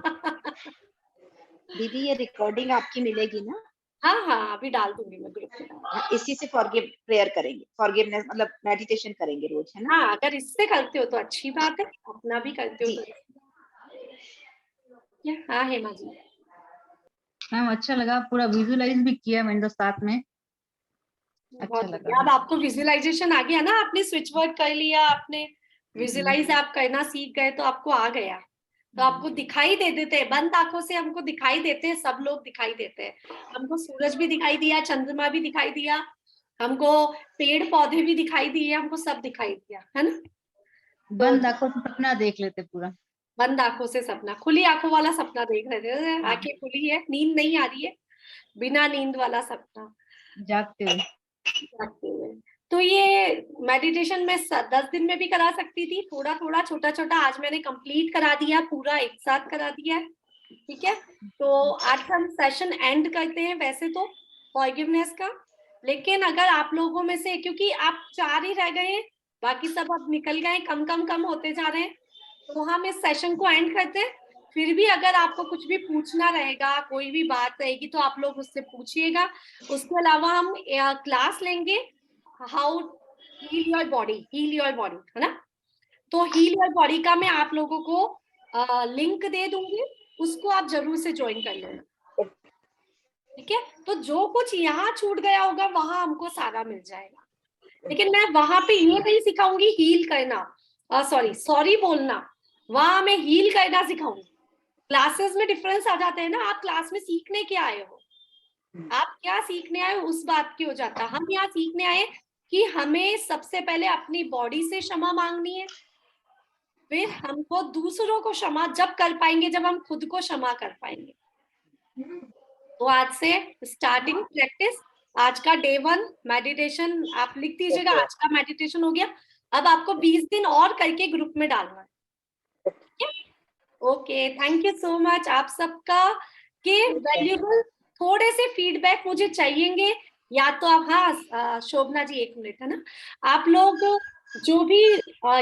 दीदी ये रिकॉर्डिंग आपकी मिलेगी ना? हाँ हाँ, अभी डाल दूंगी मैं ग्रुप में। हाँ, इसी से फॉरगिव प्रेयर करेंगे, फॉरगिवनेस मतलब मेडिटेशन करेंगे रोज, है ना? हाँ, अगर इससे करते हो तो अच्छी बात है, अपना भी करते हो जी। तो हाँ हेमा जी। मैम अच्छा लगा, पूरा विजुअलाइज भी किया मैंने तो साथ में। अच्छा बहुत लगा। बढ़िया। अब आपको विजुअलाइजेशन आ गया ना, आपने स्विच वर्ड कर लिया, आपने विजुअलाइज हम्म, आप करना सीख गए तो आपको आ गया। तो आपको दिखाई दे देते हैं, बंद आंखों से हमको दिखाई देते हैं, सब लोग दिखाई देते हैं। हमको सूरज भी दिखाई दिया, चंद्रमा भी दिखाई दिया, हमको पेड़ पौधे भी दिखाई दिए, हमको सब दिखाई दिया, है ना? तो बंद आंखों से सपना देख लेते पूरा। बंद आंखों से सपना, खुली आंखों वाला सपना देख रहे थे, आंखें खुली है, नींद नहीं आ रही है, बिना नींद वाला सपना जागते हुए। जागते हुए। तो ये मेडिटेशन में 10 दिन में भी करा सकती थी, थोड़ा थोड़ा छोटा छोटा। आज मैंने कंप्लीट करा दिया, पूरा एक साथ करा दिया है, ठीक है? तो आज हम सेशन एंड करते हैं वैसे तो फॉरगिवनेस का। लेकिन अगर आप लोगों में से, क्योंकि आप 4 ही रह गए हैं, बाकी सब अब निकल गए, कम कम कम होते जा रहे हैं, तो हम इस सेशन को एंड करते हैं। फिर भी अगर आपको कुछ भी पूछना रहेगा, कोई भी बात रहेगी, तो आप लोग उससे पूछिएगा। उसके अलावा हम क्लास लेंगे हाउ हील योर बॉडी, है ना। तो हील योर बॉडी का मैं आप लोगों को लिंक दे दूंगी, उसको आप जरूर से ज्वाइन कर लेना, ठीक है। तो जो कुछ यहाँ छूट गया होगा वहां हमको सारा मिल जाएगा, लेकिन मैं वहां पे ये नहीं सिखाऊंगी हील करना, सॉरी बोलना, वहां मैं हील करना सिखाऊंगी। क्लासेस में डिफरेंस आ जाते हैं ना, आप क्लास में सीखने क्या आए हो, आप क्या सीखने आए हो उस बात की हो जाता। हम यहाँ सीखने आए कि हमें सबसे पहले अपनी बॉडी से क्षमा मांगनी है, फिर हमको दूसरों को क्षमा जब कर पाएंगे जब हम खुद को क्षमा कर पाएंगे। तो आज से स्टार्टिंग प्रैक्टिस, आज का डे 1 मेडिटेशन आप लिख दीजिएगा, आज का मेडिटेशन हो गया। अब आपको 20 दिन और करके ग्रुप में डालना है। Okay, thank you so much आप सबका के वैल्यूबल थोड़े से फीडबैक मुझे चाहिएंगे। या तो आप, हाँ शोभना जी 1 मिनट, है ना, आप लोग जो भी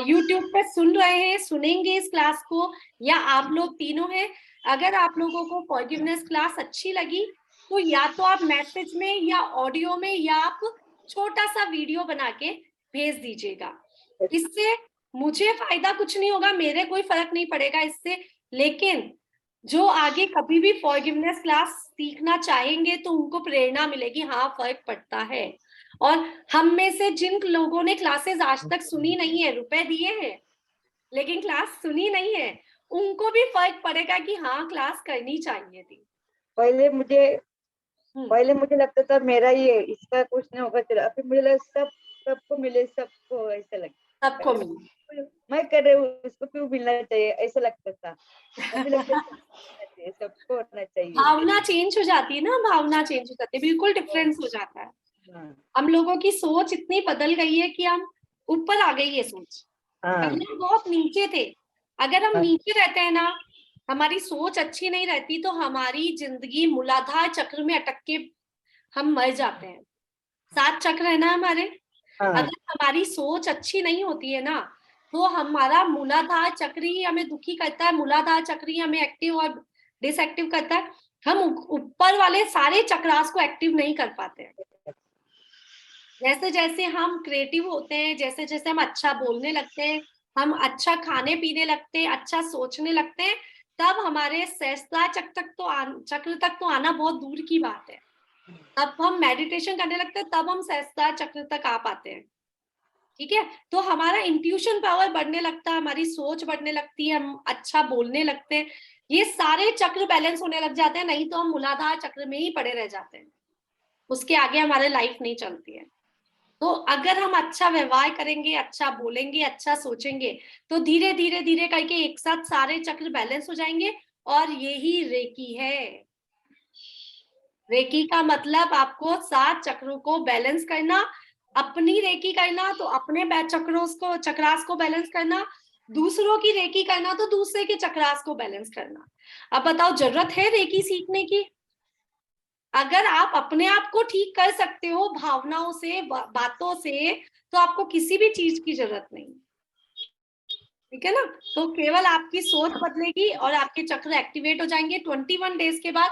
यूट्यूब पे सुन रहे हैं, सुनेंगे इस क्लास को, या आप लोग तीनों हैं, अगर आप लोगों को फॉरगिवनेस क्लास अच्छी लगी तो या तो आप मैसेज में या ऑडियो में या आप छोटा सा वीडियो बना के भेज दीजिएगा। इससे मुझे फायदा कुछ नहीं होगा, मेरे कोई फर्क नहीं पड़ेगा इससे, लेकिन जो आगे कभी भी फॉरगिवनेस क्लास सीखना चाहेंगे तो उनको प्रेरणा मिलेगी, हाँ फर्क पड़ता है। और हम में से जिन लोगों ने क्लासेस आज तक सुनी नहीं है, रुपए दिए हैं लेकिन क्लास सुनी नहीं है, उनको भी फर्क पड़ेगा कि हाँ क्लास करनी चाहिए थी। पहले मुझे लगता था मेरा ये इसका कुछ नहीं होगा, चलो अभी मुझे लगा सबको मिले, सबको ऐसा लगता, सबको मिले, मैं कर रही हूँ उसको क्यों मिलना चाहिए, ऐसा लगता था। अभी लगता है सबको होना चाहिए। भावना चेंज हो जाती है ना, भावना चेंज हो जाती है, बिल्कुल डिफरेंस हो जाता है। हम लोगों की सोच इतनी बदल गई है कि हम ऊपर आ गई है सोच, पहले हम बहुत नीचे थे। अगर हम नीचे रहते हैं ना, हमारी सोच अच्छी नहीं रहती, तो हमारी जिंदगी मूलाधार चक्र में अटक के हम मर जाते हैं। 7 चक्र है ना हमारे, अगर हमारी सोच अच्छी नहीं होती है ना, तो हमारा मूलाधार चक्र ही हमें दुखी करता है, मूलाधार चक्र ही हमें एक्टिव और डिसएक्टिव करता है। हम ऊपर वाले सारे चक्रास को एक्टिव नहीं कर पाते हैं। जैसे जैसे हम क्रिएटिव होते हैं, जैसे जैसे हम अच्छा बोलने लगते हैं, हम अच्छा खाने पीने लगते हैं, अच्छा सोचने लगते हैं, तब हमारे सहस्त्रार चक्र तक तो आना बहुत दूर की बात है। तब हम मेडिटेशन करने लगते हैं, तब हम सहस्त्रार चक्र तक आ पाते हैं, ठीक है। तो हमारा इंट्यूशन पावर बढ़ने लगता है, हमारी सोच बढ़ने लगती है, हम अच्छा बोलने लगते हैं, ये सारे चक्र बैलेंस होने लग जाते हैं, नहीं तो हम मूलाधार चक्र में ही पड़े रह जाते हैं, उसके आगे हमारे लाइफ नहीं चलती है। तो अगर हम अच्छा व्यवहार करेंगे, अच्छा बोलेंगे, अच्छा सोचेंगे, तो धीरे धीरे धीरे करके एक साथ सारे चक्र बैलेंस हो जाएंगे। और यही रेकी है। रेकी का मतलब आपको 7 चक्रों को बैलेंस करना, अपनी रेकी करना तो अपने चक्रास को बैलेंस करना, दूसरों की रेकी करना तो दूसरे के चक्रास को बैलेंस करना। अब बताओ, जरूरत है रेकी सीखने की? अगर आप अपने आप को ठीक कर सकते हो भावनाओं से, बातों से, तो आपको किसी भी चीज की जरूरत नहीं, ठीक है ना। तो केवल आपकी सोच बदलेगी और आपके चक्र एक्टिवेट हो जाएंगे। 21 डेज के बाद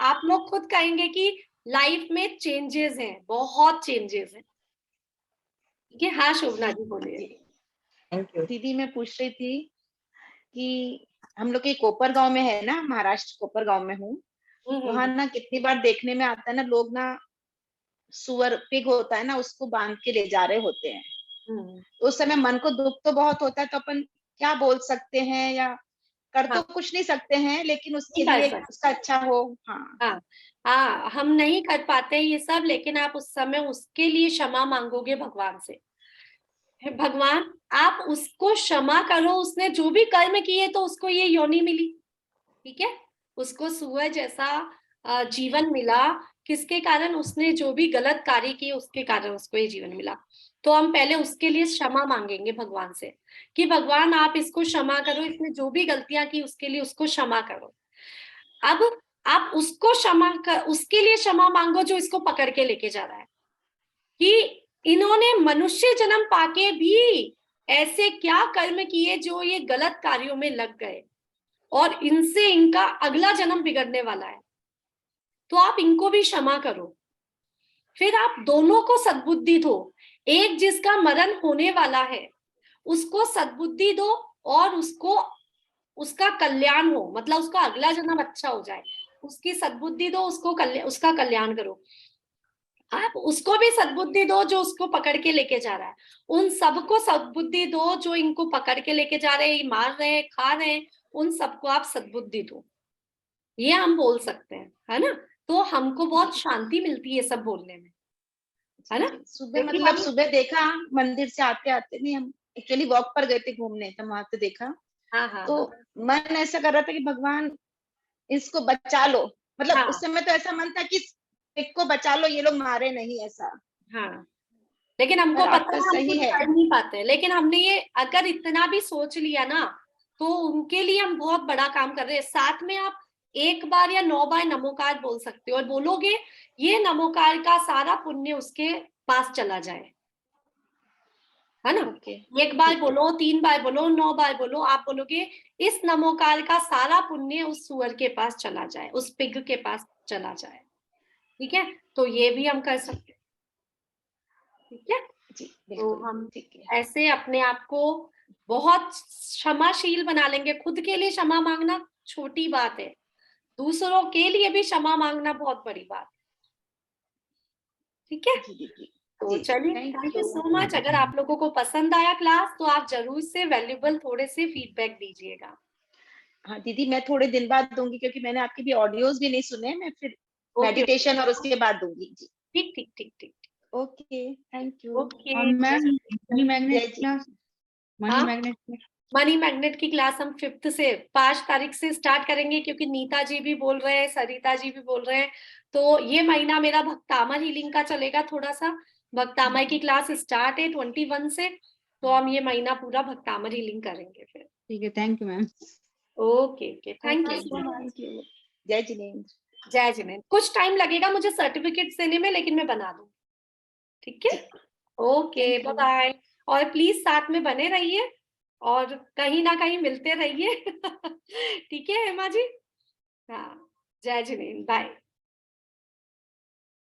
आप लोग खुद कहेंगे कि लाइफ में चेंजेस हैं, बहुत चेंजेस हैं, ठीक है। हाँ शोभना जी बोलिए। थैंक यू दीदी, मैं पूछ रही थी कि हम लोग के कोपर गांव में है ना, महाराष्ट्र कोपर गांव में हूँ, वहां ना कितनी बार देखने में आता है ना, लोग ना सुअर पिग होता है ना, उसको बांध के ले जा रहे होते हैं। तो उस समय मन को दुख तो बहुत होता है, तो अपन क्या बोल सकते हैं, या कर तो कुछ नहीं सकते हैं, लेकिन उसके लिए उसका अच्छा हो। हाँ, हम नहीं कर पाते ये सब, लेकिन आप उस समय उसके लिए क्षमा मांगोगे भगवान से। भगवान आप उसको क्षमा करो, उसने जो भी कर्म किए तो उसको ये योनि मिली, ठीक है, उसको सुअर जैसा जीवन मिला, किसके कारण? उसने जो भी गलत कार्य किए उसके कारण उसको ये जीवन मिला। तो हम पहले उसके लिए क्षमा मांगेंगे भगवान से कि भगवान आप इसको क्षमा करो, इसने जो भी गलतियां की उसके लिए उसको क्षमा करो। अब आप उसको उसके लिए क्षमा मांगो जो इसको पकड़ के लेके जा रहा है, कि इन्होंने मनुष्य जन्म पाके भी ऐसे क्या कर्म किए जो ये गलत कार्यों में लग गए, और इनसे इनका अगला जन्म बिगड़ने वाला है। तो आप इनको भी क्षमा करो। फिर आप दोनों को सद्बुद्धि दो। एक जिसका मरण होने वाला है उसको सद्बुद्धि दो, और उसको उसका कल्याण हो, मतलब उसका अगला जन्म अच्छा हो जाए, उसकी सद्बुद्धि दो, उसका कल्याण करो। आप उसको भी सद्बुद्धि दो जो उसको पकड़ के लेके जा रहा है, उन सबको सद्बुद्धि दो जो इनको पकड़ के लेके जा रहे हैं, मार रहे हैं, खा रहे हैं, उन सबको आप सद्बुद्धि दो। ये हम बोल सकते हैं, है ना। तो हमको बहुत शांति मिलती है सब बोलने में, है ना। सुबह मतलब सुबह देखा मंदिर से आते आते, नहीं हम एक्चुअली वॉक पर गए थे घूमने, तो वहां पे देखा। हाँ, तो मन ऐसा कर रहा था कि भगवान इसको बचा लो, मतलब हाँ, उस समय तो ऐसा मन था कि इसको बचा लो, ये लोग मारे नहीं, ऐसा। हाँ। लेकिन हमको पर पता आपका है हम सही कुछ है। कर नहीं पाते, लेकिन हमने ये अगर इतना भी सोच लिया ना, तो उनके लिए हम बहुत बड़ा काम कर रहे हैं। साथ में आप 1 बार या 9 बार नमोकार बोल सकते हो, और बोलोगे ये नमोकार का सारा पुण्य उसके पास चला जाए, है ना। ओके, 1 बार ठीक है। बोलो, 3 बार बोलो, 9 बार बोलो, आप बोलोगे इस नमोकार का सारा पुण्य उस सुअर के पास चला जाए, उस पिग के पास चला जाए। ठीक है, तो ये भी हम कर सकते हैं। ठीक है, जी तो बिल्कुल हम ठीक है। ऐसे अपने आप को बहुत क्षमाशील बना लेंगे। खुद के लिए क्षमा मांगना छोटी बात है, दूसरों के लिए भी क्षमा मांगना बहुत बड़ी बात है। ठीक है, जी दीदी। तो जी चलिए, thank thank you you. So much. अगर आप लोगों को पसंद आया क्लास, तो आप जरूर से वैल्यूबल थोड़े से फीडबैक दीजिएगा। हाँ दीदी, मैं थोड़े दिन बाद दूंगी, क्योंकि मैंने आपके भी ऑडियोज भी नहीं सुने, मैं फिर ओके, मेडिटेशन और उसके बाद दूंगी। जी ठीक ठीक ठीक ठीक। Okay, thank you. ओके, और मैम मनी मैग्नेट जय जी। क्लास, मनी हाँ, मैग्नेट। मनी मैग्नेट की क्लास हम 5 से 5 तारीख से स्टार्ट करेंगे, क्योंकि नीता जी भी बोल रहे हैं, सरिता जी भी बोल रहे हैं। तो ये महीना मेरा भक्तामर हीलिंग का चलेगा थोड़ा सा। भक्तामर की क्लास स्टार्ट है 21 से, तो हम ये महीना पूरा भक्तामर हीलिंग करेंगे फिर। ठीक है, thank you ma'am. Okay okay, thank you okay so much. Thank you. जय जिनेन्द्र। जय जिनेन्द्र। कुछ टाइम लगेगा मुझे सर्टिफिकेट देने में, लेकिन मैं बना दूंगी। ठीक है, जी okay, thank bye you. Bye. और प्लीज साथ में बने रहिए, और कहीं ना कहीं मिलते रहिए। ठीक है हेमा जी। हाँ, जय जिनेन्द्र, बाय।